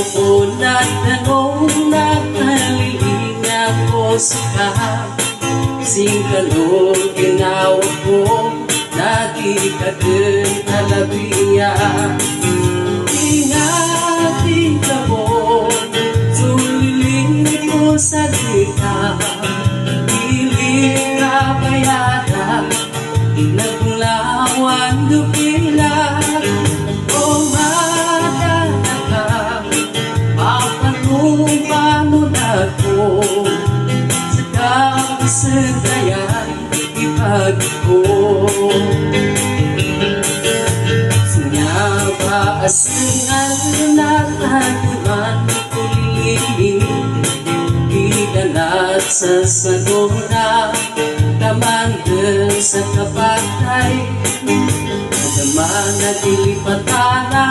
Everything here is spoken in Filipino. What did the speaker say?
Noon at tanong nakalilinga ko sa singkalong ginawa ko nagikagin alabiya. Ingati ka mo, suliling ko sa dita, piling ka bayada, naglawan dupila. O madana ka, papanumpa mo na ko, sa kabisandayan ipag ko. Sinaba asingan na taguan kuliling, iganat sa saguna, kamandel sa kapatay, nagaman na dilipatana.